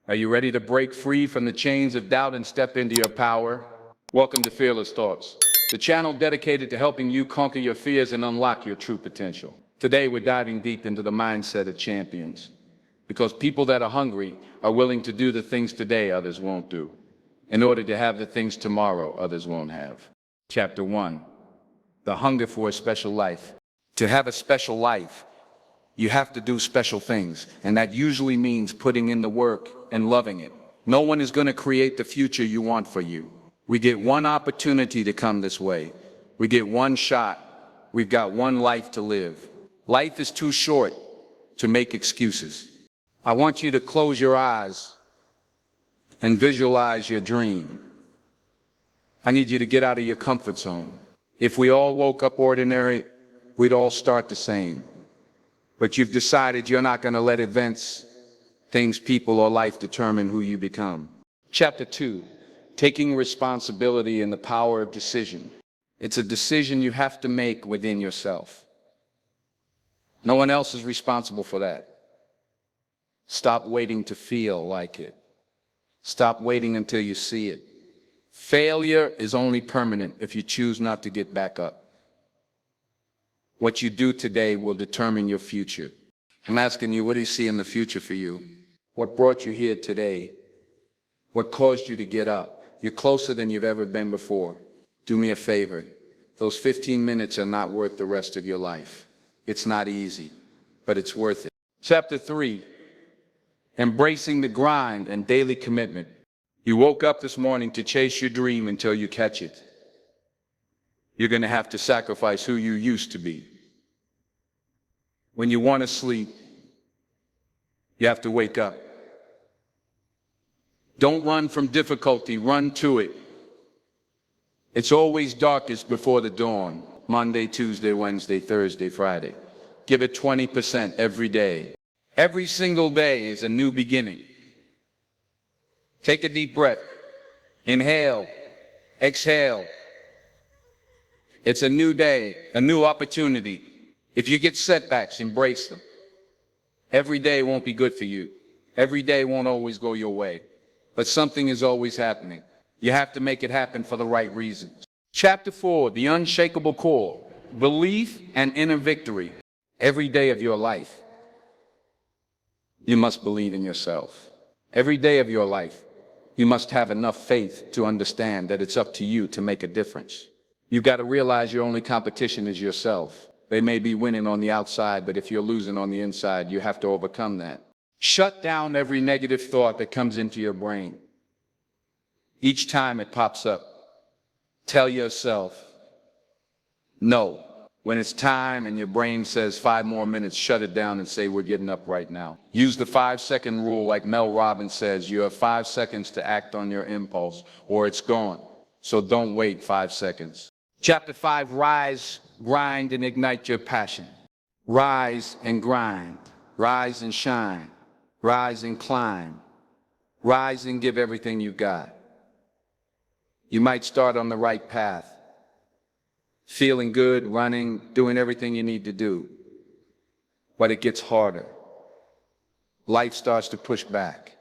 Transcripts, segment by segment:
Are you ready to break free from the chains of doubt and step into your power? Welcome to Fearless Thoughts, the channel dedicated to helping you conquer your fears and unlock your true potential. Today, we're diving deep into the mindset of champions, because people that are hungry are willing to do the things today others won't do, in order to have the things tomorrow others won't have. Chapter 1, the hunger for a special life. To have a special life, you have to do special things, and that usually means putting in the work and loving it. No one is going to create the future you want for you. We get one opportunity to come this way. We get one shot. We've got one life to live. Life is too short to make excuses. I want you to close your eyes and visualize your dream. I need you to get out of your comfort zone. If we all woke up ordinary, we'd all start the same. But you've decided you're not going to let events, things, people, or life determine who you become. Chapter 2, taking responsibility and the power of decision. It's a decision you have to make within yourself. No one else is responsible for that. Stop waiting to feel like it. Stop waiting until you see it. Failure is only permanent if you choose not to get back up. What you do today will determine your future. I'm asking you, what do you see in the future for you? What brought you here today? What caused you to get up? You're closer than you've ever been before. Do me a favor. Those 15 minutes are not worth the rest of your life. It's not easy, but it's worth it. Chapter 3, embracing the grind and daily commitment. You woke up this morning to chase your dream until you catch it. You're going to have to sacrifice who you used to be. When you want to sleep, you have to wake up. Don't run from difficulty, run to it. It's always darkest before the dawn. Monday, Tuesday, Wednesday, Thursday, Friday. Give it 20% every day. Every single day is a new beginning. Take a deep breath. Inhale. Exhale. It's a new day, a new opportunity. If you get setbacks, embrace them. Every day won't be good for you. Every day won't always go your way. But something is always happening. You have to make it happen for the right reasons. Chapter 4, the unshakable core. Belief and inner victory. Every day of your life, you must believe in yourself. Every day of your life, you must have enough faith to understand that it's up to you to make a difference. You've got to realize your only competition is yourself. They may be winning on the outside, but if you're losing on the inside, you have to overcome that. Shut down every negative thought that comes into your brain. Each time it pops up, tell yourself, no. When it's time and your brain says 5 more minutes, shut it down and say, we're getting up right now. Use the 5-second rule like Mel Robbins says. You have 5 seconds to act on your impulse or it's gone. So don't wait 5 seconds. Chapter 5, rise, grind, and ignite your passion. Rise and grind. Rise and shine. Rise and climb. Rise and give everything you've got. You might start on the right path. Feeling good, running, doing everything you need to do. But it gets harder. Life starts to push back.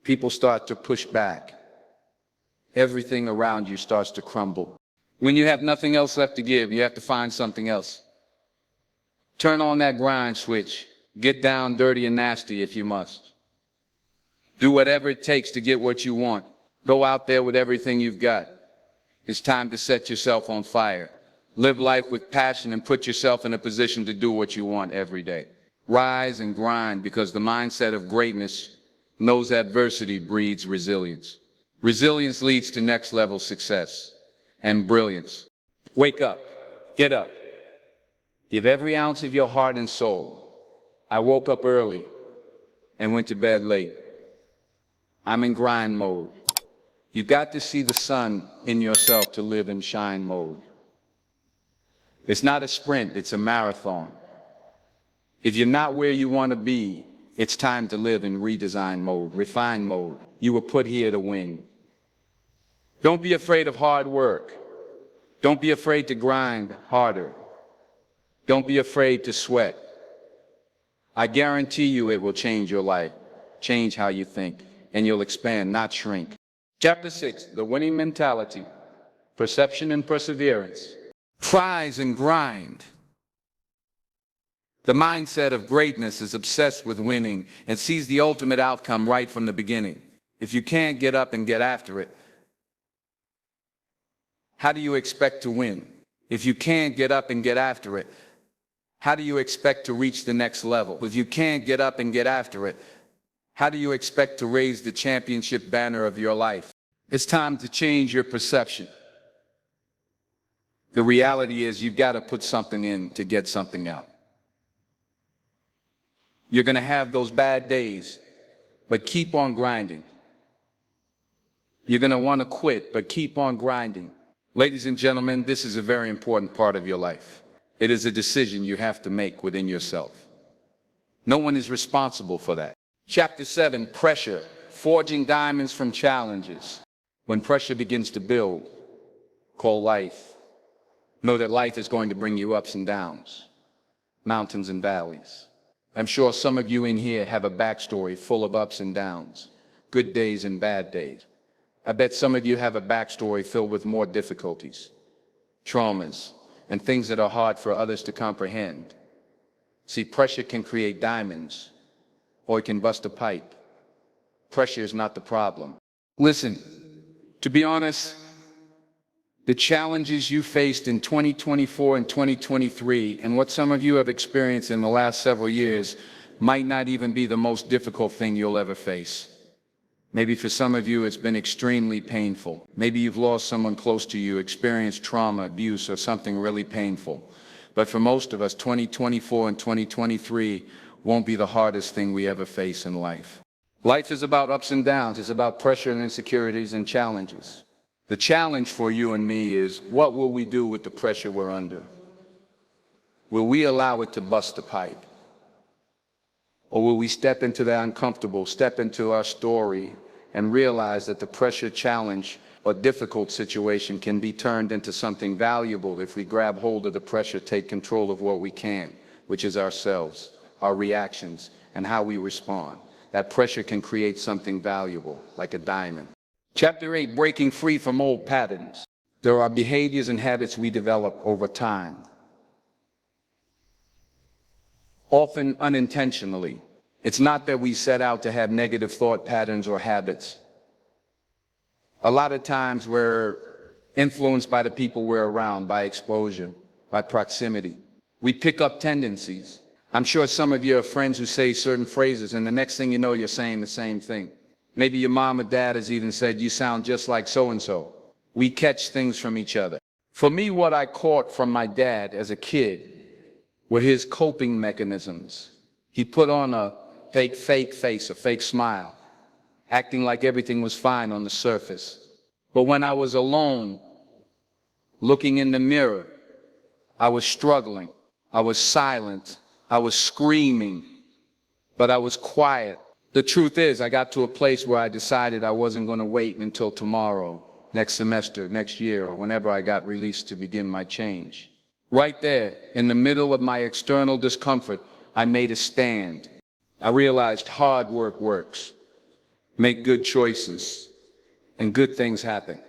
People start to push back. Everything around you starts to crumble. When you have nothing else left to give, you have to find something else. Turn on that grind switch. Get down dirty and nasty if you must. Do whatever it takes to get what you want. Go out there with everything you've got. It's time to set yourself on fire. Live life with passion and put yourself in a position to do what you want every day. Rise and grind, because the mindset of greatness knows adversity breeds resilience. Resilience leads to next level success and brilliance. Wake up. Get up. Give every ounce of your heart and soul. I woke up early and went to bed late. I'm in grind mode. You've got to see the sun in yourself to live in shine mode. It's not a sprint, it's a marathon. If you're not where you want to be, it's time to live in redesign mode, refine mode. You were put here to win. Don't be afraid of hard work. Don't be afraid to grind harder. Don't be afraid to sweat. I guarantee you it will change your life. change how you think, and you'll expand, not shrink. Chapter 6, the winning mentality, perception and perseverance. Rise and grind. The mindset of greatness is obsessed with winning and sees the ultimate outcome right from the beginning. If you can't get up and get after it, how do you expect to win? If you can't get up and get after it, how do you expect to reach the next level? If you can't get up and get after it, how do you expect to raise the championship banner of your life? It's time to change your perception. The reality is you've got to put something in to get something out. You're going to have those bad days, but keep on grinding. You're going to want to quit, but keep on grinding. Ladies and gentlemen, this is a very important part of your life. It is a decision you have to make within yourself. No one is responsible for that. Chapter 7, pressure, forging diamonds from challenges. When pressure begins to build, call life. Know that life is going to bring you ups and downs, mountains and valleys. I'm sure some of you in here have a backstory full of ups and downs, good days and bad days. I bet some of you have a backstory filled with more difficulties, traumas, and things that are hard for others to comprehend. See, pressure can create diamonds, or it can bust a pipe. Pressure is not the problem. Listen, to be honest, the challenges you faced in 2024 and 2023, and what some of you have experienced in the last several years, might not even be the most difficult thing you'll ever face. Maybe for some of you, it's been extremely painful. Maybe you've lost someone close to you, experienced trauma, abuse, or something really painful. But for most of us, 2024 and 2023 won't be the hardest thing we ever face in life. Life is about ups and downs. It's about pressure and insecurities and challenges. The challenge for you and me is, what will we do with the pressure we're under? Will we allow it to bust the pipe? Or will we step into the uncomfortable, step into our story, and realize that the pressure, challenge, or difficult situation can be turned into something valuable if we grab hold of the pressure, take control of what we can, which is ourselves, our reactions, and how we respond. That pressure can create something valuable, like a diamond. Chapter 8, breaking free from old patterns. There are behaviors and habits we develop over time, often unintentionally. It's not that we set out to have negative thought patterns or habits. A lot of times we're influenced by the people we're around, by exposure, by proximity. We pick up tendencies. I'm sure some of you have friends who say certain phrases, and the next thing you know, you're saying the same thing. Maybe your mom or dad has even said, you sound just like so-and-so. We catch things from each other. For me, what I caught from my dad as a kid were his coping mechanisms. He put on a fake face, a fake smile, acting like everything was fine on the surface. But when I was alone, looking in the mirror, I was struggling. I was silent. I was screaming, but I was quiet. The truth is, I got to a place where I decided I wasn't going to wait until tomorrow, next semester, next year, or whenever I got released to begin my change. Right there, in the middle of my external discomfort, I made a stand. I realized hard work works. Make good choices, and good things happen.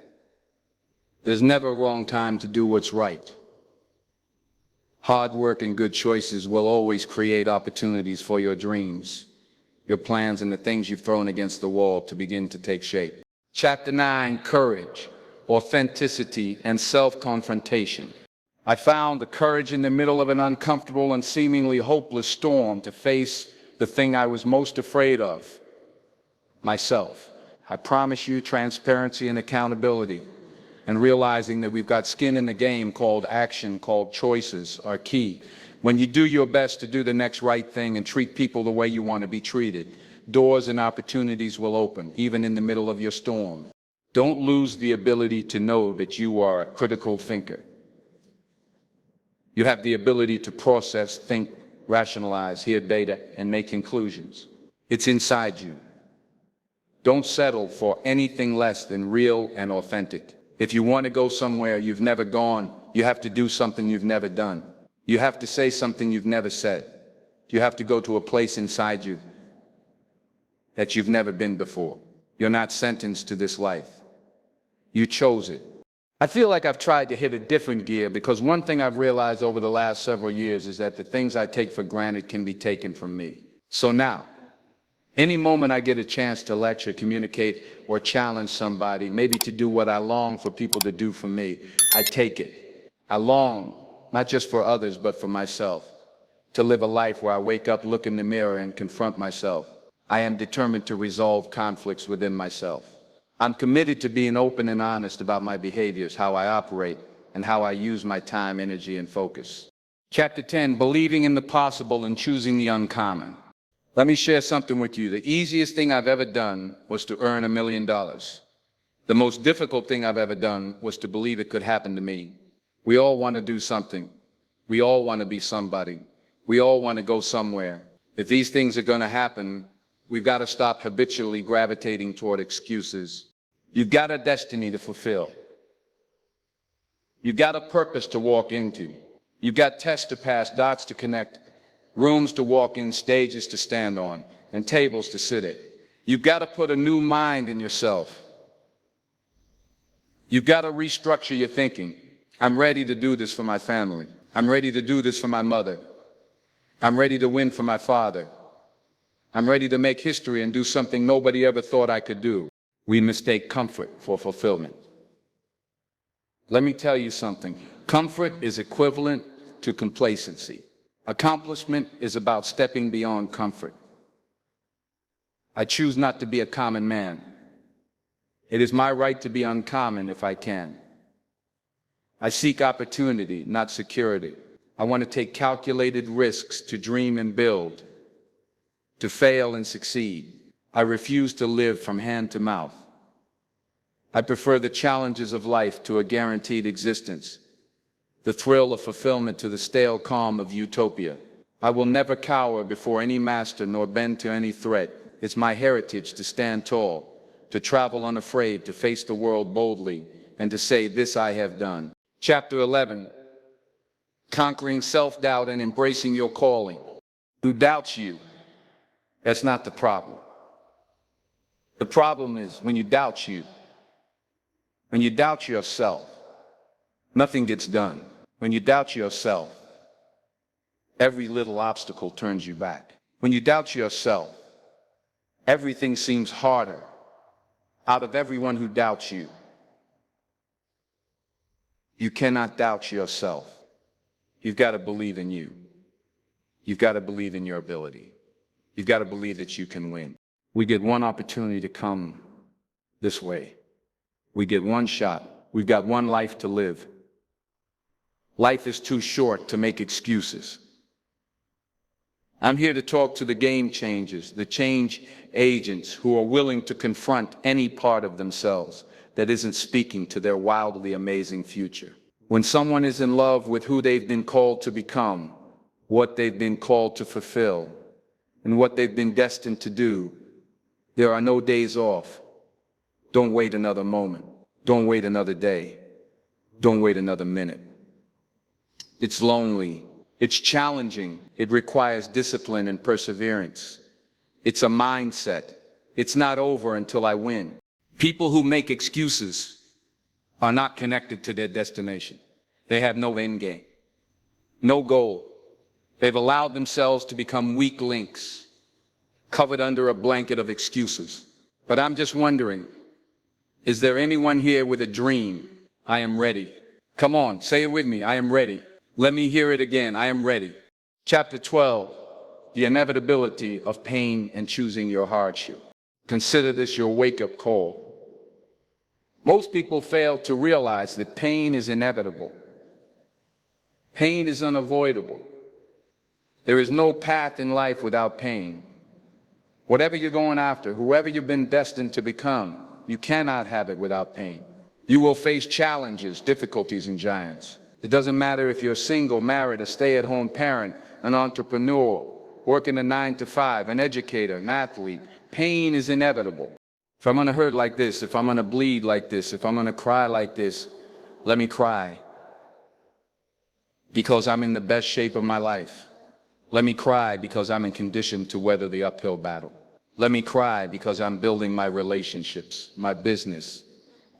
There's never a wrong time to do what's right. Hard work and good choices will always create opportunities for your dreams, your plans, and the things you've thrown against the wall to begin to take shape. Chapter 9, courage, authenticity, and self-confrontation. I found the courage in the middle of an uncomfortable and seemingly hopeless storm to face the thing I was most afraid of, myself. I promise you, transparency and accountability, and realizing that we've got skin in the game called action, called choices, are key. When you do your best to do the next right thing and treat people the way you want to be treated, doors and opportunities will open, even in the middle of your storm. Don't lose the ability to know that you are a critical thinker. You have the ability to process, think, rationalize, hear data, and make conclusions. It's inside you. Don't settle for anything less than real and authentic. If you want to go somewhere you've never gone, you have to do something you've never done. You have to say something you've never said. You have to go to a place inside you that you've never been before. You're not sentenced to this life. You chose it. I feel like I've tried to hit a different gear because one thing I've realized over the last several years is that the things I take for granted can be taken from me. So now, any moment I get a chance to lecture, communicate, or challenge somebody, maybe to do what I long for people to do for me, I take it. I long, not just for others, but for myself, to live a life where I wake up, look in the mirror, and confront myself. I am determined to resolve conflicts within myself. I'm committed to being open and honest about my behaviors, how I operate, and how I use my time, energy, and focus. Chapter 10, Believing in the Possible and Choosing the Uncommon. Let me share something with you. The easiest thing I've ever done was to earn $1 million. The most difficult thing I've ever done was to believe it could happen to me. We all want to do something. We all want to be somebody. We all want to go somewhere. If these things are going to happen, we've got to stop habitually gravitating toward excuses. You've got a destiny to fulfill. You've got a purpose to walk into. You've got tests to pass, dots to connect, rooms to walk in, stages to stand on, and tables to sit at. You've got to put a new mind in yourself. You've got to restructure your thinking. I'm ready to do this for my family. I'm ready to do this for my mother. I'm ready to win for my father. I'm ready to make history and do something nobody ever thought I could do. We mistake comfort for fulfillment. Let me tell you something. Comfort is equivalent to complacency. Accomplishment is about stepping beyond comfort. I choose not to be a common man. It is my right to be uncommon if I can. I seek opportunity, not security. I want to take calculated risks to dream and build, to fail and succeed. I refuse to live from hand to mouth. I prefer the challenges of life to a guaranteed existence, the thrill of fulfillment to the stale calm of utopia. I will never cower before any master nor bend to any threat. It's my heritage to stand tall, to travel unafraid, to face the world boldly, and to say, this I have done. Chapter 11, Conquering Self-Doubt and Embracing Your Calling. Who doubts you? That's not the problem. The problem is when you doubt you, when you doubt yourself, nothing gets done. When you doubt yourself, every little obstacle turns you back. When you doubt yourself, everything seems harder. Out of everyone who doubts you, you cannot doubt yourself. You've got to believe in you. You've got to believe in your ability. You've got to believe that you can win. We get one opportunity to come this way. We get one shot. We've got one life to live. Life is too short to make excuses. I'm here to talk to the game changers, the change agents who are willing to confront any part of themselves that isn't speaking to their wildly amazing future. When someone is in love with who they've been called to become, what they've been called to fulfill, and what they've been destined to do, there are no days off. Don't wait another moment. Don't wait another day. Don't wait another minute. It's lonely. It's challenging. It requires discipline and perseverance. It's a mindset. It's not over until I win. People who make excuses are not connected to their destination. They have no end game, no goal. They've allowed themselves to become weak links, covered under a blanket of excuses. But I'm just wondering, is there anyone here with a dream? I am ready. Come on, say it with me. I am ready. Let me hear it again. I am ready. Chapter 12, the inevitability of pain and choosing your hardship. Consider this your wake-up call. Most people fail to realize that pain is inevitable. Pain is unavoidable. There is no path in life without pain. Whatever you're going after, whoever you've been destined to become, you cannot have it without pain. You will face challenges, difficulties, and giants. It doesn't matter if you're single, married, a stay-at-home parent, an entrepreneur, working a 9-to-5, an educator, an athlete. Pain is inevitable. If I'm gonna hurt like this, if I'm gonna bleed like this, if I'm gonna cry like this, let me cry. Because I'm in the best shape of my life. Let me cry because I'm in condition to weather the uphill battle. Let me cry because I'm building my relationships, my business,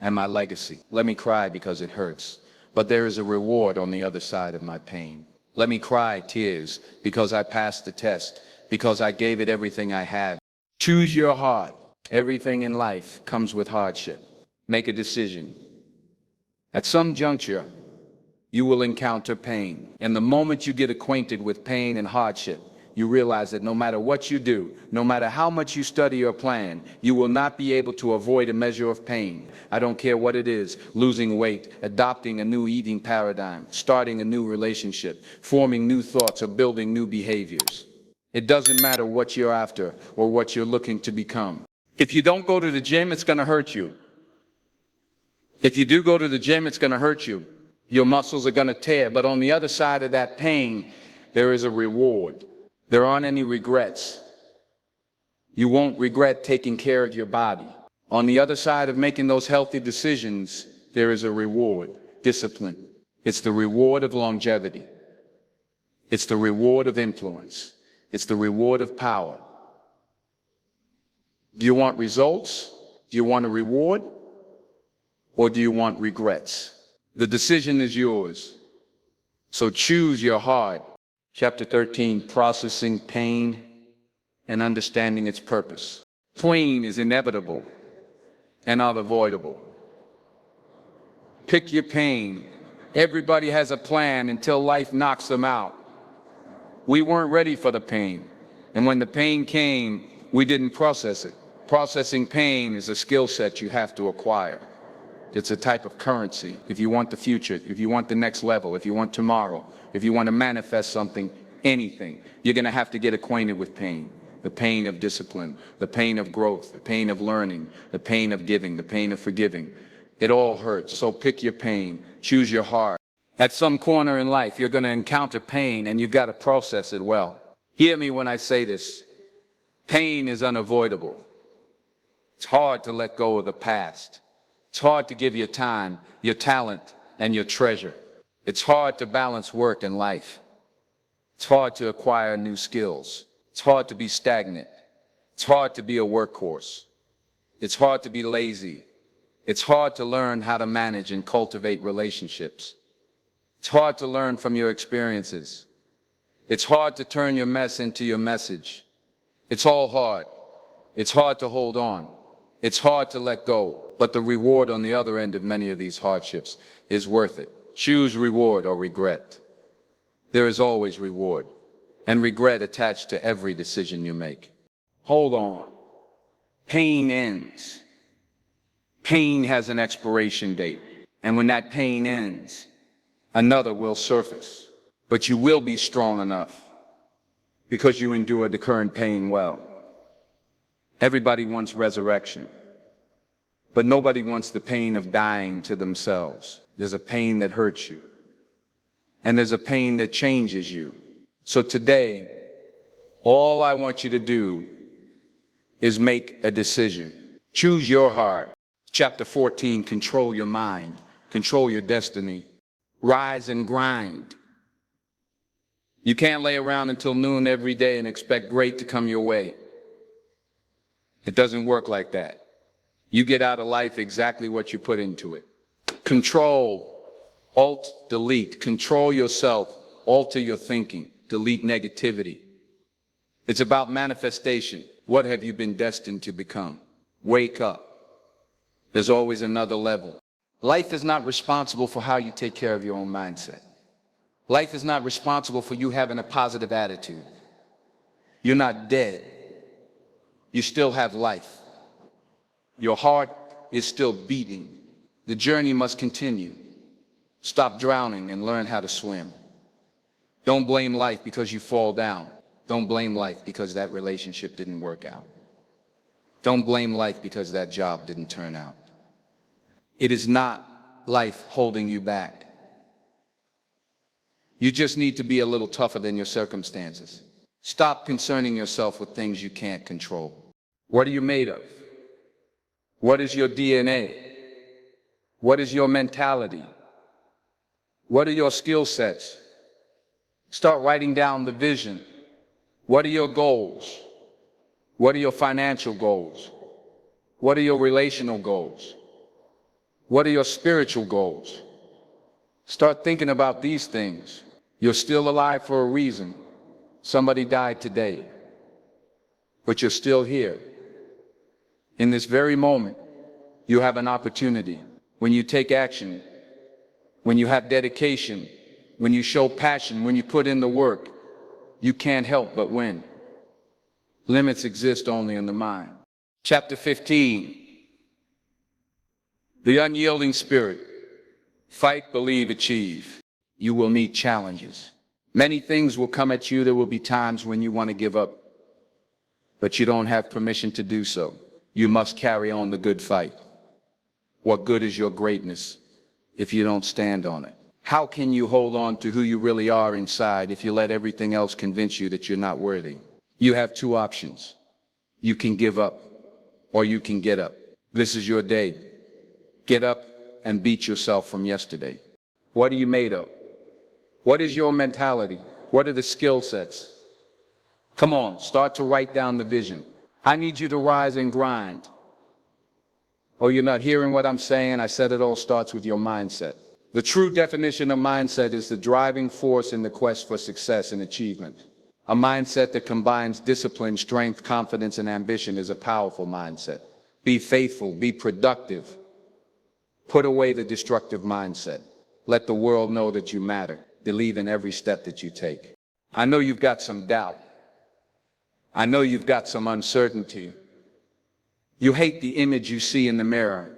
and my legacy. Let me cry because it hurts. But there is a reward on the other side of my pain. Let me cry tears because I passed the test, because I gave it everything I had. Choose your heart. Everything in life comes with hardship. Make a decision. At some juncture, you will encounter pain. And the moment you get acquainted with pain and hardship, you realize that no matter what you do, no matter how much you study or plan, you will not be able to avoid a measure of pain. I don't care what it is: losing weight, adopting a new eating paradigm, starting a new relationship, forming new thoughts, or building new behaviors. It doesn't matter what you're after or what you're looking to become. If you don't go to the gym, it's going to hurt you. If you do go to the gym, it's going to hurt you. Your muscles are going to tear. But on the other side of that pain, there is a reward. There aren't any regrets. You won't regret taking care of your body. On the other side of making those healthy decisions, there is a reward: discipline. It's the reward of longevity. It's the reward of influence. It's the reward of power. Do you want results? Do you want a reward? Or do you want regrets? The decision is yours. So choose your heart. Chapter 13, processing pain and understanding its purpose. Pain is inevitable and unavoidable. Pick your pain. Everybody has a plan until life knocks them out. We weren't ready for the pain. And when the pain came, we didn't process it. Processing pain is a skill set you have to acquire. It's a type of currency. If you want the future, if you want the next level, if you want tomorrow, if you want to manifest something, anything, you're going to have to get acquainted with pain. The pain of discipline, the pain of growth, the pain of learning, the pain of giving, the pain of forgiving. It all hurts. So pick your pain. Choose your heart. At some corner in life, you're going to encounter pain, and you've got to process it well. Hear me when I say this. Pain is unavoidable. It's hard to let go of the past. It's hard to give your time, your talent, and your treasure. It's hard to balance work and life. It's hard to acquire new skills. It's hard to be stagnant. It's hard to be a workhorse. It's hard to be lazy. It's hard to learn how to manage and cultivate relationships. It's hard to learn from your experiences. It's hard to turn your mess into your message. It's all hard. It's hard to hold on. It's hard to let go. But the reward on the other end of many of these hardships is worth it. Choose reward or regret. There is always reward and regret attached to every decision you make. Hold on. Pain ends. Pain has an expiration date. And when that pain ends, another will surface. But you will be strong enough because you endured the current pain well. Everybody wants resurrection, but nobody wants the pain of dying to themselves. There's a pain that hurts you, and there's a pain that changes you. So today, all I want you to do is make a decision. Choose your heart. Chapter 14, control your mind, control your destiny. Rise and grind. You can't lay around until noon every day and expect great to come your way. It doesn't work like that. You get out of life exactly what you put into it. Control, alt, delete. Control yourself, alter your thinking, delete negativity. It's about manifestation. What have you been destined to become? Wake up. There's always another level. Life is not responsible for how you take care of your own mindset. Life is not responsible for you having a positive attitude. You're not dead. You still have life. Your heart is still beating. The journey must continue. Stop drowning and learn how to swim. Don't blame life because you fall down. Don't blame life because that relationship didn't work out. Don't blame life because that job didn't turn out. It is not life holding you back. You just need to be a little tougher than your circumstances. Stop concerning yourself with things you can't control. What are you made of? What is your DNA? What is your mentality? What are your skill sets? Start writing down the vision. What are your goals? What are your financial goals? What are your relational goals? What are your spiritual goals? Start thinking about these things. You're still alive for a reason. Somebody died today, but you're still here. In this very moment, you have an opportunity. When you take action, when you have dedication, when you show passion, when you put in the work, you can't help but win. Limits exist only in the mind. Chapter 15. The unyielding spirit. Fight, believe, achieve. You will meet challenges. Many things will come at you. There will be times when you want to give up, but you don't have permission to do so. You must carry on the good fight. What good is your greatness if you don't stand on it? How can you hold on to who you really are inside if you let everything else convince you that you're not worthy? You have two options. You can give up, or you can get up. This is your day. Get up and beat yourself from yesterday. What are you made of? What is your mentality? What are the skill sets? Come on, start to write down the vision. I need you to rise and grind. Oh, you're not hearing what I'm saying? I said it all starts with your mindset. The true definition of mindset is the driving force in the quest for success and achievement. A mindset that combines discipline, strength, confidence, and ambition is a powerful mindset. Be faithful, be productive. Put away the destructive mindset. Let the world know that you matter. Believe in every step that you take. I know you've got some doubt. I know you've got some uncertainty. You hate the image you see in the mirror.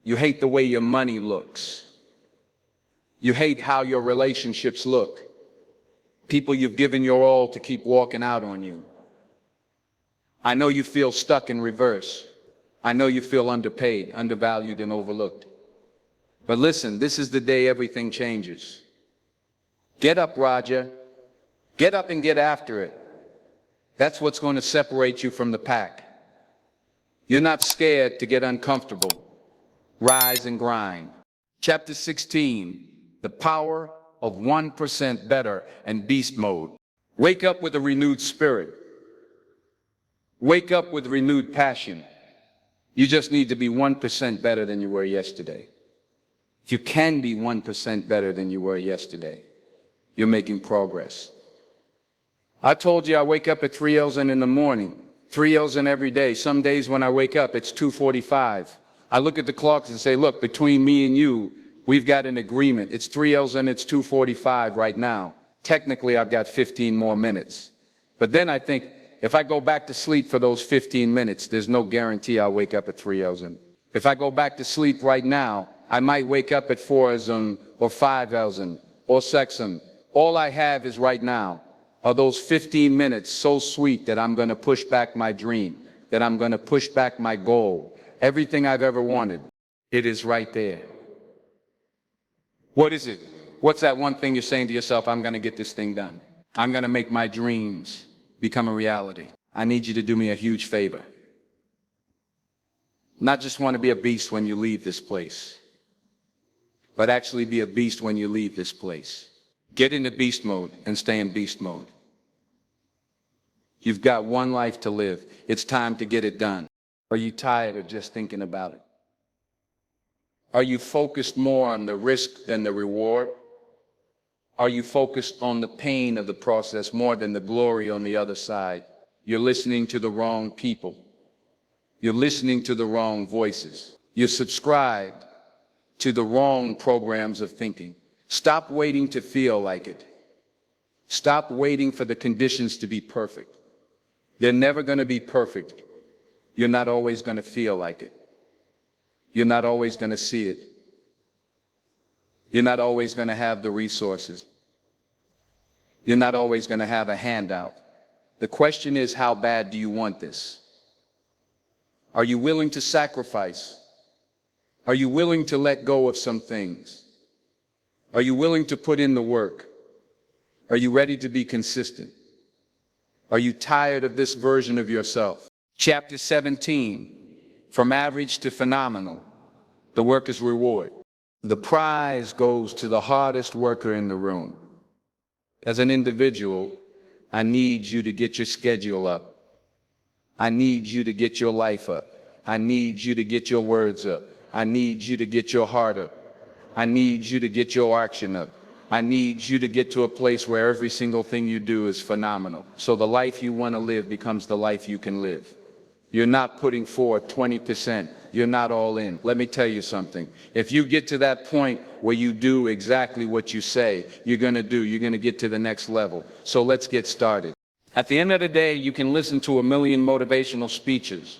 You hate the way your money looks. You hate how your relationships look. People you've given your all to keep walking out on you. I know you feel stuck in reverse. I know you feel underpaid, undervalued, and overlooked. But listen, this is the day everything changes. Get up, Roger. Get up and get after it. That's what's going to separate you from the pack. You're not scared to get uncomfortable. Rise and grind. Chapter 16, the power of 1% better and beast mode. Wake up with a renewed spirit. Wake up with renewed passion. You just need to be 1% better than you were yesterday. If you can be 1% better than you were yesterday, you're making progress. I told you I wake up at 3:00 in the morning, 3:00 every day. Some days when I wake up, it's 2:45. I look at the clocks and say, look, between me and you, we've got an agreement. It's 3:00 and it's 2:45 right now. Technically, I've got 15 more minutes. But then I think, if I go back to sleep for those 15 minutes, there's no guarantee I'll wake up at 3:00. If I go back to sleep right now, I might wake up at 4:00 or 5:00 or 6:00. All I have is right now are those 15 minutes so sweet that I'm going to push back my dream, that I'm going to push back my goal. Everything I've ever wanted, it is right there. What is it? What's that one thing you're saying to yourself? I'm going to get this thing done. I'm going to make my dreams become a reality. I need you to do me a huge favor. Not just want to be a beast when you leave this place, but actually be a beast when you leave this place. Get into beast mode and stay in beast mode. You've got one life to live. It's time to get it done. Are you tired of just thinking about it? Are you focused more on the risk than the reward? Are you focused on the pain of the process more than the glory on the other side? You're listening to the wrong people. You're listening to the wrong voices. You're subscribed to the wrong programs of thinking. Stop waiting to feel like it. Stop waiting for the conditions to be perfect. They're never going to be perfect. You're not always going to feel like it. You're not always going to see it. You're not always going to have the resources. You're not always going to have a handout. The question is, how bad do you want this? Are you willing to sacrifice? Are you willing to let go of some things? Are you willing to put in the work? Are you ready to be consistent? Are you tired of this version of yourself? Chapter 17, from average to phenomenal, the worker's reward. The prize goes to the hardest worker in the room. As an individual, I need you to get your schedule up. I need you to get your life up. I need you to get your words up. I need you to get your heart up. I need you to get your action up. I need you to get to a place where every single thing you do is phenomenal. So the life you want to live becomes the life you can live. You're not putting forth 20%. You're not all in. Let me tell you something. If you get to that point where you do exactly what you say you're going to do, you're going to get to the next level. So let's get started. At the end of the day, you can listen to a million motivational speeches,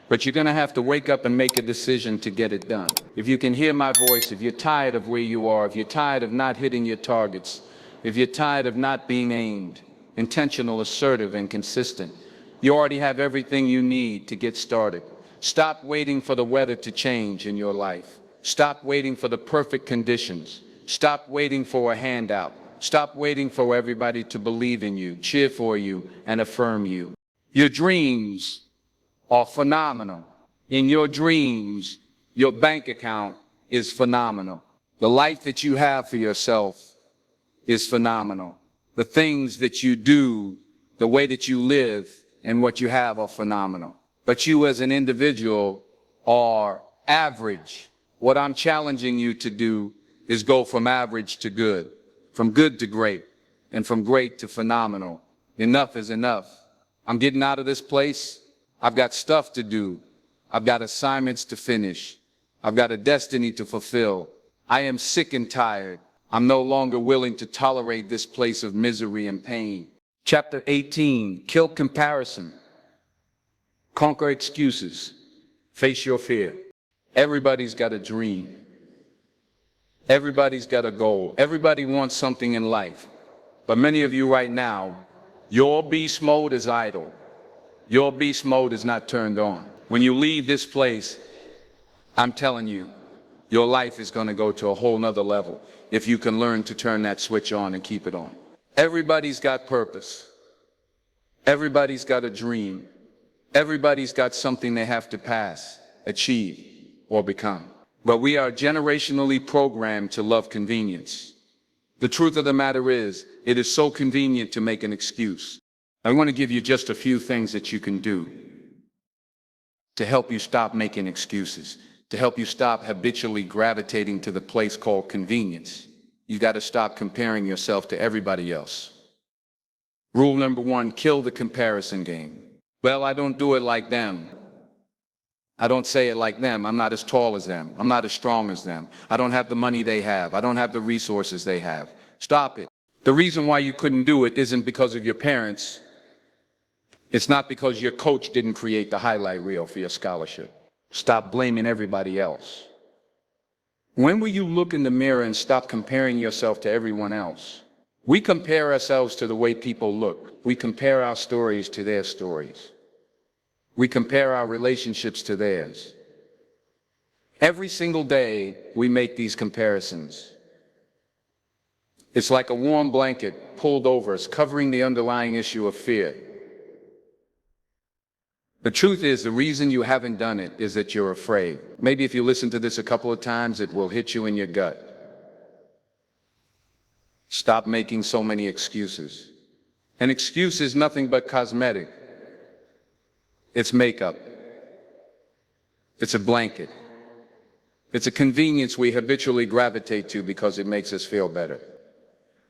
but you're going to have to wake up and make a decision to get it done. If you can hear my voice, if you're tired of where you are, if you're tired of not hitting your targets, if you're tired of not being aimed, intentional, assertive, and consistent, you already have everything you need to get started. Stop waiting for the weather to change in your life. Stop waiting for the perfect conditions. Stop waiting for a handout. Stop waiting for everybody to believe in you, cheer for you, and affirm you. Your dreams are phenomenal. In your dreams, your bank account is phenomenal. The life that you have for yourself is phenomenal. The things that you do, the way that you live, and what you have are phenomenal. But you as an individual are average. What I'm challenging you to do is go from average to good, from good to great, and from great to phenomenal. Enough is enough. I'm getting out of this place. I've got stuff to do. I've got assignments to finish. I've got a destiny to fulfill. I am sick and tired. I'm no longer willing to tolerate this place of misery and pain. Chapter 18, kill comparison. Conquer excuses. Face your fear. Everybody's got a dream. Everybody's got a goal. Everybody wants something in life. But many of you right now, your beast mode is idle. Your beast mode is not turned on. When you leave this place, I'm telling you, your life is going to go to a whole nother level if you can learn to turn that switch on and keep it on. Everybody's got purpose. Everybody's got a dream. Everybody's got something they have to pass, achieve, or become. But we are generationally programmed to love convenience. The truth of the matter is, it is so convenient to make an excuse. I want to give you just a few things that you can do to help you stop making excuses, to help you stop habitually gravitating to the place called convenience. You got to stop comparing yourself to everybody else. Rule number 1, kill the comparison game. Well, I don't do it like them. I don't say it like them. I'm not as tall as them. I'm not as strong as them. I don't have the money they have. I don't have the resources they have. Stop it. The reason why you couldn't do it isn't because of your parents. It's not because your coach didn't create the highlight reel for your scholarship. Stop blaming everybody else. When will you look in the mirror and stop comparing yourself to everyone else? We compare ourselves to the way people look. We compare our stories to their stories. We compare our relationships to theirs. Every single day, we make these comparisons. It's like a warm blanket pulled over us, covering the underlying issue of fear. The truth is, the reason you haven't done it is that you're afraid. Maybe if you listen to this a couple of times, it will hit you in your gut. Stop making so many excuses. An excuse is nothing but cosmetic. It's makeup. It's a blanket. It's a convenience we habitually gravitate to because it makes us feel better.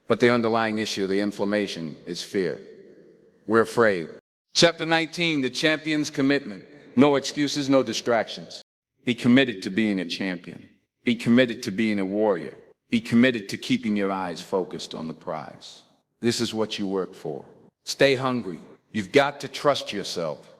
But the underlying issue, the inflammation, is fear. We're afraid. Chapter 19, the champion's commitment. No excuses, no distractions. Be committed to being a champion. Be committed to being a warrior. Be committed to keeping your eyes focused on the prize. This is what you work for. Stay hungry. You've got to trust yourself.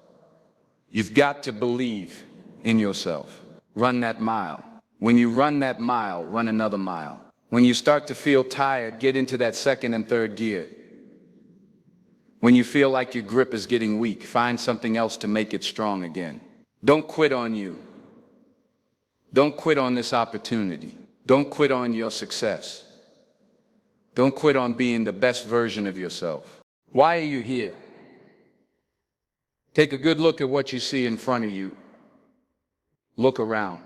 You've got to believe in yourself. Run that mile. When you run that mile, run another mile. When you start to feel tired, get into that second and third gear. When you feel like your grip is getting weak, find something else to make it strong again. Don't quit on you. Don't quit on this opportunity. Don't quit on your success. Don't quit on being the best version of yourself. Why are you here? Take a good look at what you see in front of you. Look around.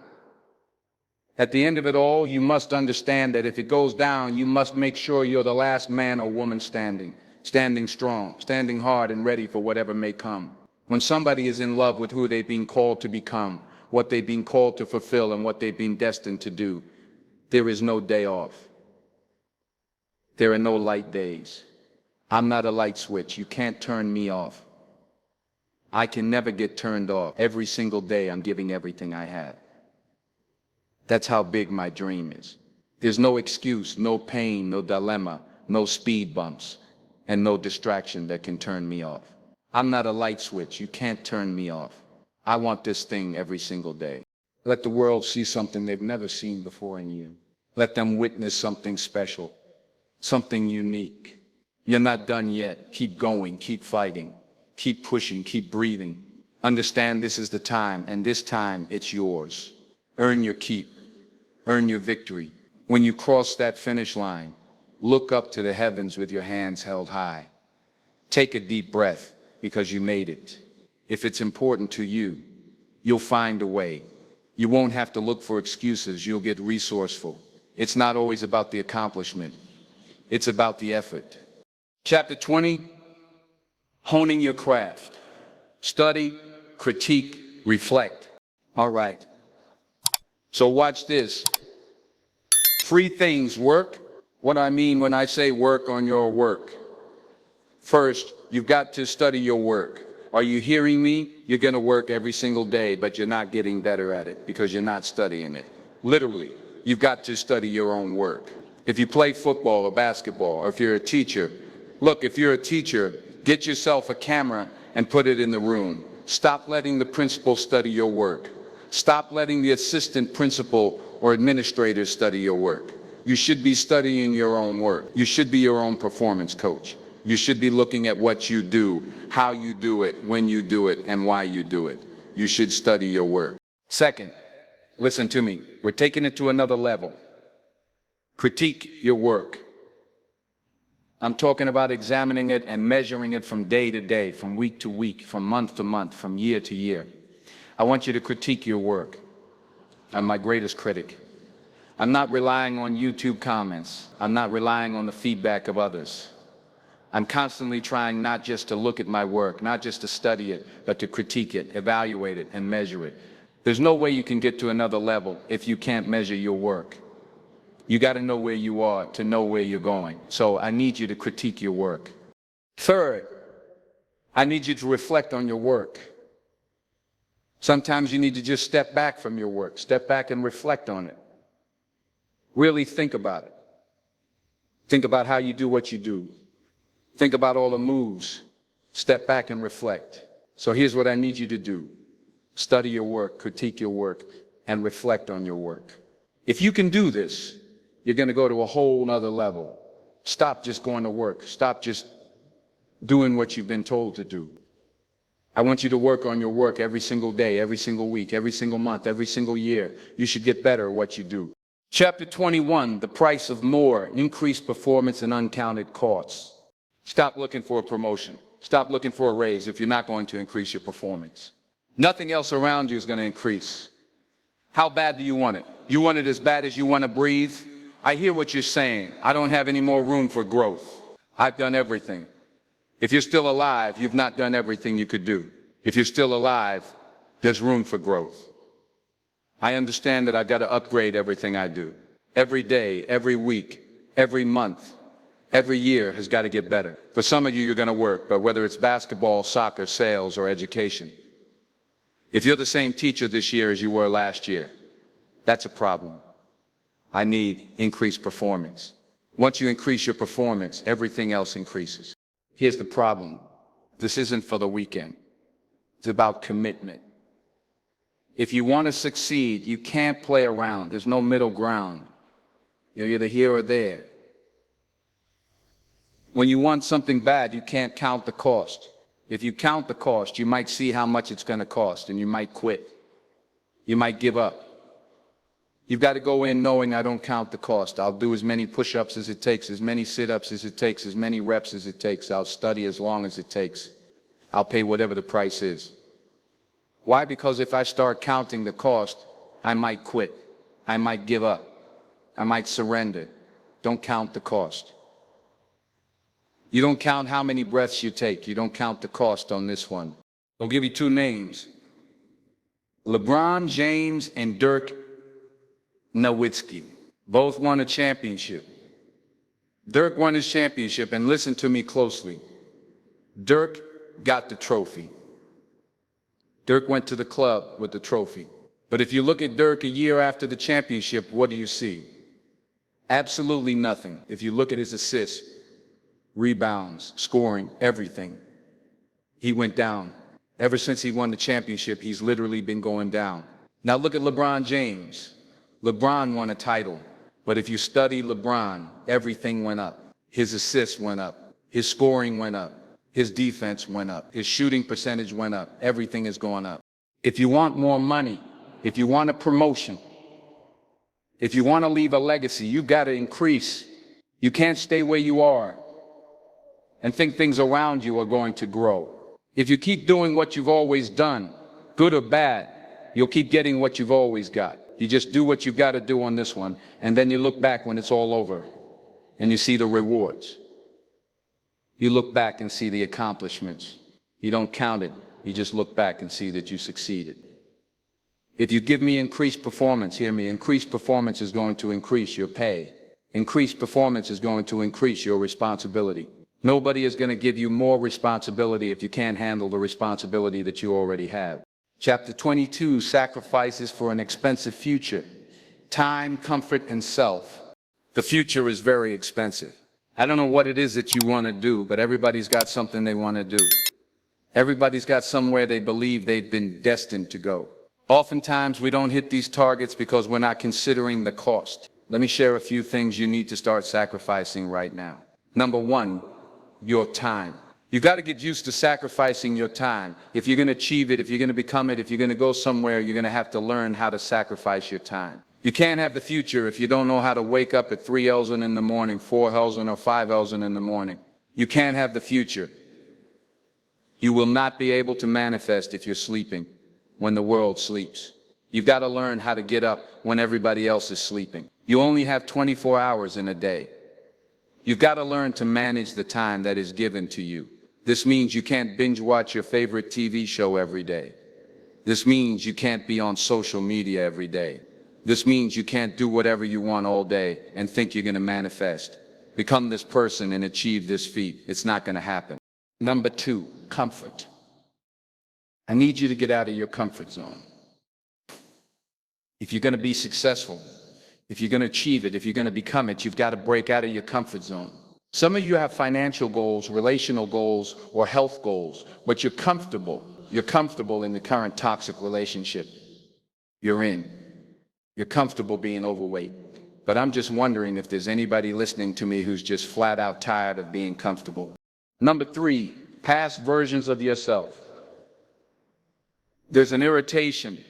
At the end of it all, you must understand that if it goes down, you must make sure you're the last man or woman standing. Standing strong, standing hard and ready for whatever may come. When somebody is in love with who they've been called to become, what they've been called to fulfill, and what they've been destined to do, there is no day off. There are no light days. I'm not a light switch. You can't turn me off. I can never get turned off. Every single day I'm giving everything I have. That's how big my dream is. There's no excuse, no pain, no dilemma, no speed bumps, and no distraction that can turn me off. I'm not a light switch. You can't turn me off. I want this thing every single day. Let the world see something they've never seen before in you. Let them witness something special, something unique. You're not done yet. Keep going, keep fighting, keep pushing, keep breathing. Understand this is the time, and this time it's yours. Earn your keep, earn your victory. When you cross that finish line, look up to the heavens with your hands held high. Take a deep breath because you made it. If it's important to you, you'll find a way. You won't have to look for excuses. You'll get resourceful. It's not always about the accomplishment. It's about the effort. Chapter 20, honing your craft. Study, critique, reflect. All right. So watch this. 3 things work. What I mean when I say work on your work. First, you've got to study your work. Are you hearing me? You're going to work every single day, but you're not getting better at it because you're not studying it. Literally, you've got to study your own work. If you play football or basketball, or if you're a teacher, look, if you're a teacher, get yourself a camera and put it in the room. Stop letting the principal study your work. Stop letting the assistant principal or administrator study your work. You should be studying your own work. You should be your own performance coach. You should be looking at what you do, how you do it, when you do it, and why you do it. You should study your work. Second, listen to me. We're taking it to another level. Critique your work. I'm talking about examining it and measuring it from day to day, from week to week, from month to month, from year to year. I want you to critique your work. I'm my greatest critic. I'm not relying on YouTube comments. I'm not relying on the feedback of others. I'm constantly trying not just to look at my work, not just to study it, but to critique it, evaluate it, and measure it. There's no way you can get to another level if you can't measure your work. You got to know where you are to know where you're going. So I need you to critique your work. Third, I need you to reflect on your work. Sometimes you need to just step back from your work, step back and reflect on it. Really think about it. Think about how you do what you do. Think about all the moves. Step back and reflect. So here's what I need you to do. Study your work, critique your work, and reflect on your work. If you can do this, you're going to go to a whole nother level. Stop just going to work. Stop just doing what you've been told to do. I want you to work on your work every single day, every single week, every single month, every single year. You should get better at what you do. Chapter 21, the price of more, increased performance and uncounted costs. Stop looking for a promotion. Stop looking for a raise if you're not going to increase your performance. Nothing else around you is going to increase. How bad do you want it? You want it as bad as you want to breathe? I hear what you're saying. I don't have any more room for growth. I've done everything. If you're still alive, you've not done everything you could do. If you're still alive, there's room for growth. I understand that I've got to upgrade everything I do. Every day, every week, every month, every year has got to get better. For some of you, you're going to work, but whether it's basketball, soccer, sales, or education, if you're the same teacher this year as you were last year, that's a problem. I need increased performance. Once you increase your performance, everything else increases. Here's the problem. This isn't for the weekend. It's about commitment. If you want to succeed, you can't play around. There's no middle ground. You're either here or there. When you want something bad, you can't count the cost. If you count the cost, you might see how much it's going to cost, and you might quit. You might give up. You've got to go in knowing I don't count the cost. I'll do as many push-ups as it takes, as many sit-ups as it takes, as many reps as it takes. I'll study as long as it takes. I'll pay whatever the price is. Why? Because if I start counting the cost, I might quit. I might give up. I might surrender. Don't count the cost. You don't count how many breaths you take. You don't count the cost on this one. I'll give you two names. LeBron James and Dirk Nowitzki. Both won a championship. Dirk won his championship, and listen to me closely. Dirk got the trophy. Dirk went to the club with the trophy. But if you look at Dirk a year after the championship, what do you see? Absolutely nothing. If you look at his assists, rebounds, scoring, everything, he went down. Ever since he won the championship, he's literally been going down. Now look at LeBron James. LeBron won a title, but if you study LeBron, everything went up. His assists went up. His scoring went up. His defense went up. His shooting percentage went up. Everything is going up. If you want more money, if you want a promotion, if you want to leave a legacy, you got to increase. You can't stay where you are and think things around you are going to grow. If you keep doing what you've always done, good or bad, you'll keep getting what you've always got. You just do what you've got to do on this one, and then you look back when it's all over, and you see the rewards. You look back and see the accomplishments. You don't count it. You just look back and see that you succeeded. If you give me increased performance, hear me, increased performance is going to increase your pay. Increased performance is going to increase your responsibility. Nobody is going to give you more responsibility if you can't handle the responsibility that you already have. Chapter 22, sacrifices for an expensive future. Time, comfort, and self. The future is very expensive. I don't know what it is that you want to do, but everybody's got something they want to do. Everybody's got somewhere they believe they've been destined to go. Oftentimes, we don't hit these targets because we're not considering the cost. Let me share a few things you need to start sacrificing right now. Number one, your time. You got to get used to sacrificing your time. If you're going to achieve it, if you're going to become it, if you're going to go somewhere, you're going to have to learn how to sacrifice your time. You can't have the future if you don't know how to wake up at 3,000 in the morning, 4,000 or 5,000 in the morning. You can't have the future. You will not be able to manifest if you're sleeping when the world sleeps. You've got to learn how to get up when everybody else is sleeping. You only have 24 hours in a day. You've got to learn to manage the time that is given to you. This means you can't binge watch your favorite TV show every day. This means you can't be on social media every day. This means you can't do whatever you want all day and think you're going to manifest. Become this person and achieve this feat. It's not going to happen. Number two, comfort. I need you to get out of your comfort zone. If you're going to be successful, if you're going to achieve it, if you're going to become it, you've got to break out of your comfort zone. Some of you have financial goals, relational goals, or health goals, but you're comfortable. You're comfortable in the current toxic relationship you're in. You're comfortable being overweight. But I'm just wondering if there's anybody listening to me who's just flat out tired of being comfortable. Number three, past versions of yourself. There's an irritation,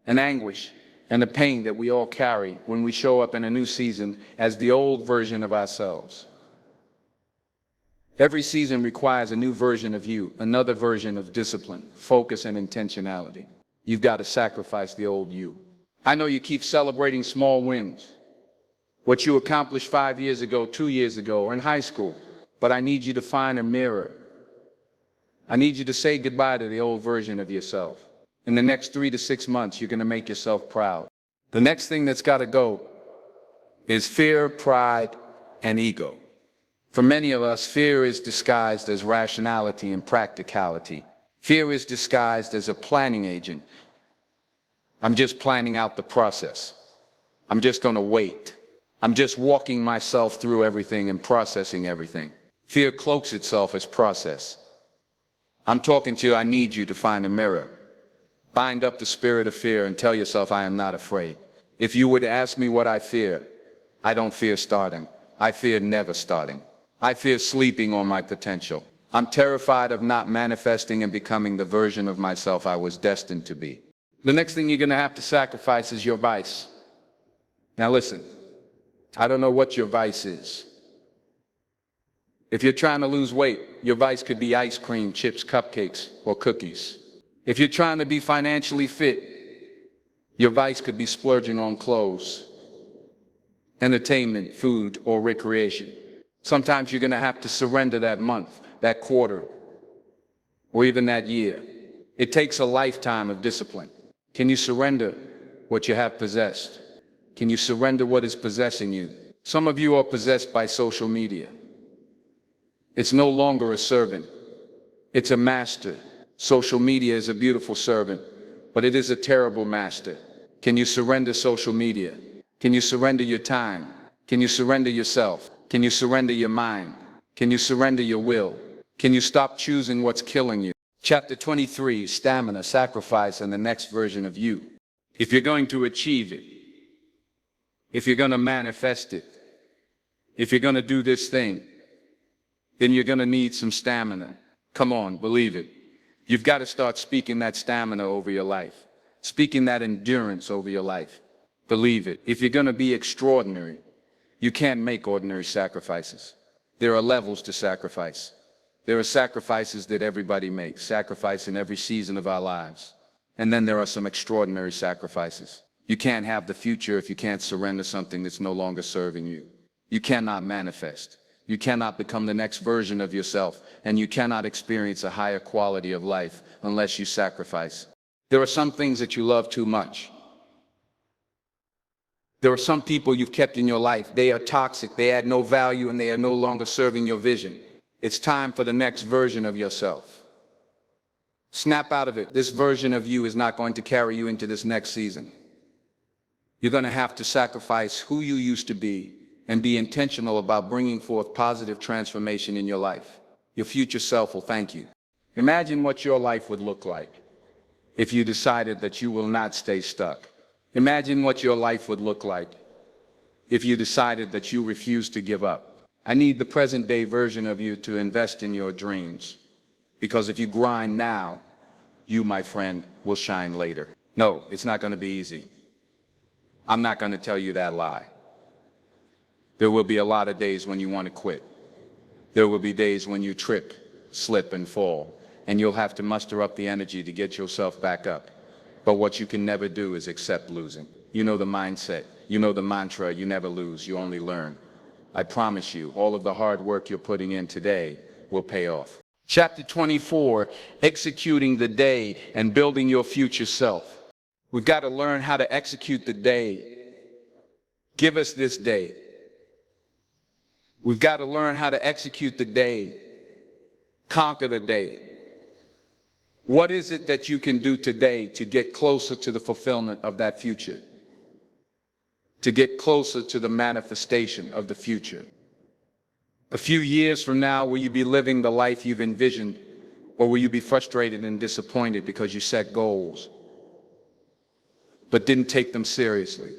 an anguish, and a pain that we all carry when we show up in a new season as the old version of ourselves. Every season requires a new version of you, another version of discipline, focus, and intentionality. You've got to sacrifice the old you. I know you keep celebrating small wins, what you accomplished 5 years ago, 2 years ago, or in high school, but I need you to find a mirror. I need you to say goodbye to the old version of yourself. In the next 3 to 6 months, you're going to make yourself proud. The next thing that's got to go is fear, pride, and ego. For many of us, fear is disguised as rationality and practicality. Fear is disguised as a planning agent. I'm just planning out the process. I'm just going to wait. I'm just walking myself through everything and processing everything. Fear cloaks itself as process. I'm talking to you, I need you to find a mirror. Bind up the spirit of fear and tell yourself, I am not afraid. If you were to ask me what I fear, I don't fear starting. I fear never starting. I fear sleeping on my potential. I'm terrified of not manifesting and becoming the version of myself I was destined to be. The next thing you're going to have to sacrifice is your vice. Now listen, I don't know what your vice is. If you're trying to lose weight, your vice could be ice cream, chips, cupcakes, or cookies. If you're trying to be financially fit, your vice could be splurging on clothes, entertainment, food, or recreation. Sometimes you're going to have to surrender that month, that quarter, or even that year. It takes a lifetime of discipline. Can you surrender what you have possessed? Can you surrender what is possessing you? Some of you are possessed by social media. It's no longer a servant. It's a master. Social media is a beautiful servant, but it is a terrible master. Can you surrender social media? Can you surrender your time? Can you surrender yourself? Can you surrender your mind? Can you surrender your will? Can you stop choosing what's killing you? Chapter 23, stamina, sacrifice, and the next version of you. If you're going to achieve it, if you're going to manifest it, if you're going to do this thing, then you're going to need some stamina. Come on, believe it. You've got to start speaking that stamina over your life, speaking that endurance over your life. Believe it. If you're going to be extraordinary, you can't make ordinary sacrifices. There are levels to sacrifice. There are sacrifices that everybody makes, sacrifice in every season of our lives. And then there are some extraordinary sacrifices. You can't have the future if you can't surrender something that's no longer serving you. You cannot manifest. You cannot become the next version of yourself, and you cannot experience a higher quality of life unless you sacrifice. There are some things that you love too much. There are some people you've kept in your life. They are toxic, they add no value, and they are no longer serving your vision. It's time for the next version of yourself. Snap out of it. This version of you is not going to carry you into this next season. You're going to have to sacrifice who you used to be and be intentional about bringing forth positive transformation in your life. Your future self will thank you. Imagine what your life would look like if you decided that you will not stay stuck. Imagine what your life would look like if you decided that you refuse to give up. I need the present day version of you to invest in your dreams. Because if you grind now, you, my friend, will shine later. No, it's not going to be easy. I'm not going to tell you that lie. There will be a lot of days when you want to quit. There will be days when you trip, slip, and fall. And you'll have to muster up the energy to get yourself back up. But what you can never do is accept losing. You know the mindset. You know the mantra, you never lose, you only learn. I promise you, all of the hard work you're putting in today will pay off. Chapter 24, executing the day and building your future self. We've got to learn how to execute the day. Give us this day. We've got to learn how to execute the day. Conquer the day. What is it that you can do today to get closer to the fulfillment of that future? To get closer to the manifestation of the future? A few years from now, will you be living the life you've envisioned, or will you be frustrated and disappointed because you set goals but didn't take them seriously?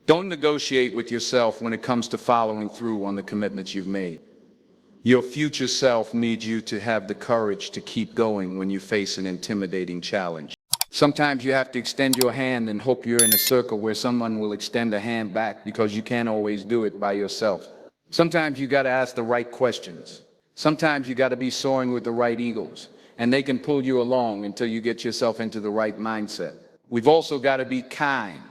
Don't negotiate with yourself when it comes to following through on the commitments you've made. Your future self needs you to have the courage to keep going when you face an intimidating challenge. Sometimes you have to extend your hand and hope you're in a circle where someone will extend a hand back, because you can't always do it by yourself. Sometimes you got to ask the right questions. Sometimes you got to be soaring with the right eagles, and they can pull you along until you get yourself into the right mindset. We've also got to be kind,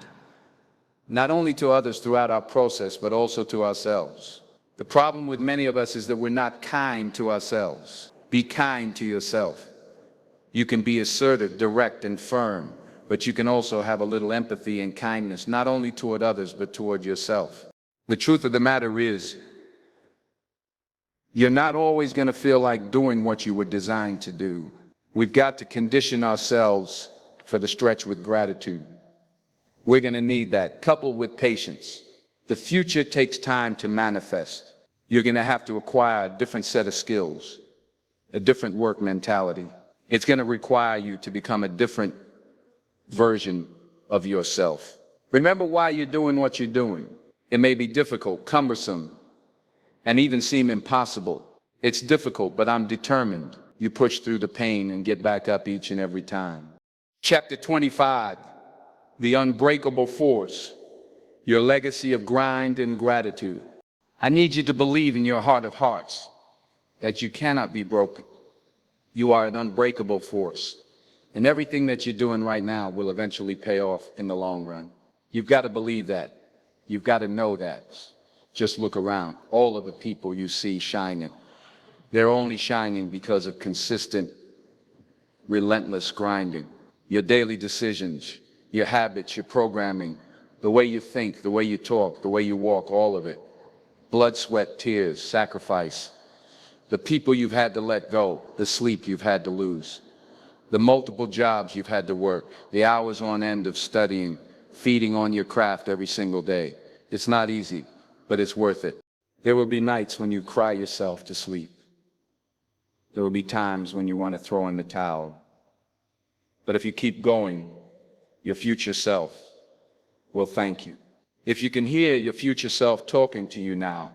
not only to others throughout our process, but also to ourselves. The problem with many of us is that we're not kind to ourselves. Be kind to yourself. You can be assertive, direct, and firm, but you can also have a little empathy and kindness, not only toward others, but toward yourself. The truth of the matter is, you're not always going to feel like doing what you were designed to do. We've got to condition ourselves for the stretch with gratitude. We're going to need that, coupled with patience. The future takes time to manifest. You're going to have to acquire a different set of skills, a different work mentality. It's going to require you to become a different version of yourself. Remember why you're doing what you're doing. It may be difficult, cumbersome, and even seem impossible. It's difficult, but I'm determined. You push through the pain and get back up each and every time. Chapter 25, the unbreakable force, your legacy of grind and gratitude. I need you to believe in your heart of hearts that you cannot be broken. You are an unbreakable force, and everything that you're doing right now will eventually pay off in the long run. You've got to believe that. You've got to know that. Just look around. All of the people you see shining, they're only shining because of consistent relentless grinding, your daily decisions, your habits, your programming, the way you think, the way you talk, the way you walk, all of it. Blood, sweat, tears, sacrifice. The people you've had to let go, the sleep you've had to lose, the multiple jobs you've had to work, the hours on end of studying, feeding on your craft every single day. It's not easy, but it's worth it. There will be nights when you cry yourself to sleep. There will be times when you want to throw in the towel. But if you keep going, your future self will thank you. If you can hear your future self talking to you now,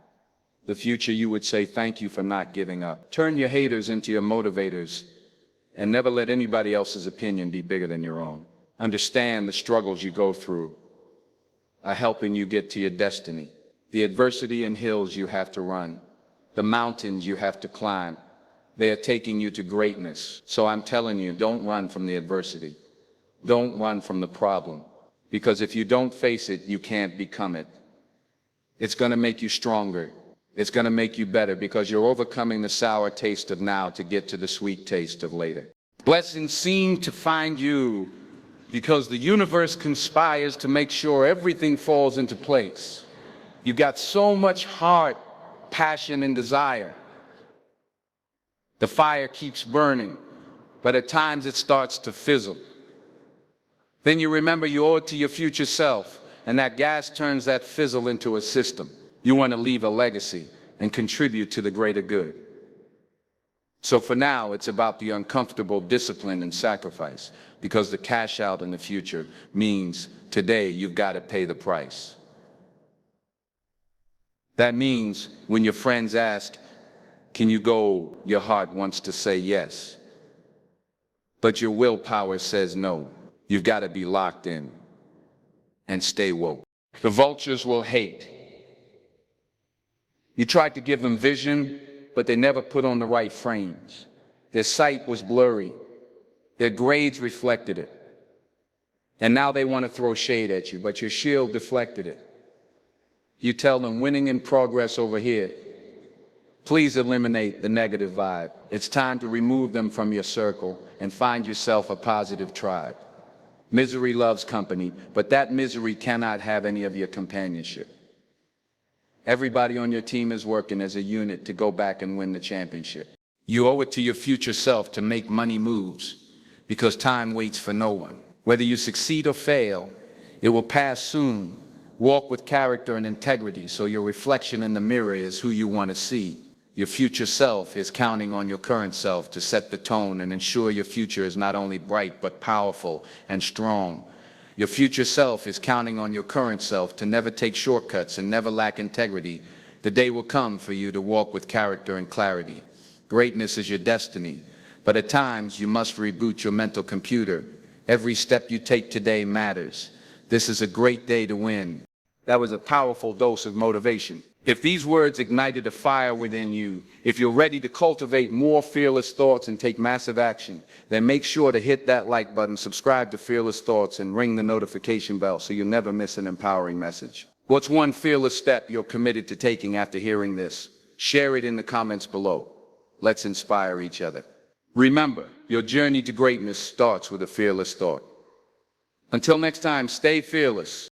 the future you would say thank you for not giving up. Turn your haters into your motivators and never let anybody else's opinion be bigger than your own. Understand the struggles you go through are helping you get to your destiny. The adversity and hills you have to run, the mountains you have to climb, they are taking you to greatness. So I'm telling you, don't run from the adversity. Don't run from the problem. Because if you don't face it, you can't become it. It's going to make you stronger. It's going to make you better because you're overcoming the sour taste of now to get to the sweet taste of later. Blessings seem to find you because the universe conspires to make sure everything falls into place. You've got so much heart, passion, and desire. The fire keeps burning, but at times it starts to fizzle. Then you remember you owe it to your future self, and that gas turns that fizzle into a system. You want to leave a legacy and contribute to the greater good. So for now, it's about the uncomfortable discipline and sacrifice, because the cash out in the future means today you've got to pay the price. That means when your friends ask, can you go? Your heart wants to say yes. But your willpower says no. You've got to be locked in and stay woke. The vultures will hate. You tried to give them vision, but they never put on the right frames. Their sight was blurry. Their grades reflected it. And now they want to throw shade at you, but your shield deflected it. You tell them winning in progress over here. Please eliminate the negative vibe. It's time to remove them from your circle and find yourself a positive tribe. Misery loves company, but that misery cannot have any of your companionship. Everybody on your team is working as a unit to go back and win the championship. You owe it to your future self to make money moves, because time waits for no one. Whether you succeed or fail, it will pass soon. Walk with character and integrity so your reflection in the mirror is who you want to see. Your future self is counting on your current self to set the tone and ensure your future is not only bright but powerful and strong. Your future self is counting on your current self to never take shortcuts and never lack integrity. The day will come for you to walk with character and clarity. Greatness is your destiny, but at times you must reboot your mental computer. Every step you take today matters. This is a great day to win. That was a powerful dose of motivation. If these words ignited a fire within you, if you're ready to cultivate more fearless thoughts and take massive action, then make sure to hit that like button, subscribe to Fearless Thoughts, and ring the notification bell so you'll never miss an empowering message. What's one fearless step you're committed to taking after hearing this? Share it in the comments below. Let's inspire each other. Remember, your journey to greatness starts with a fearless thought. Until next time, stay fearless.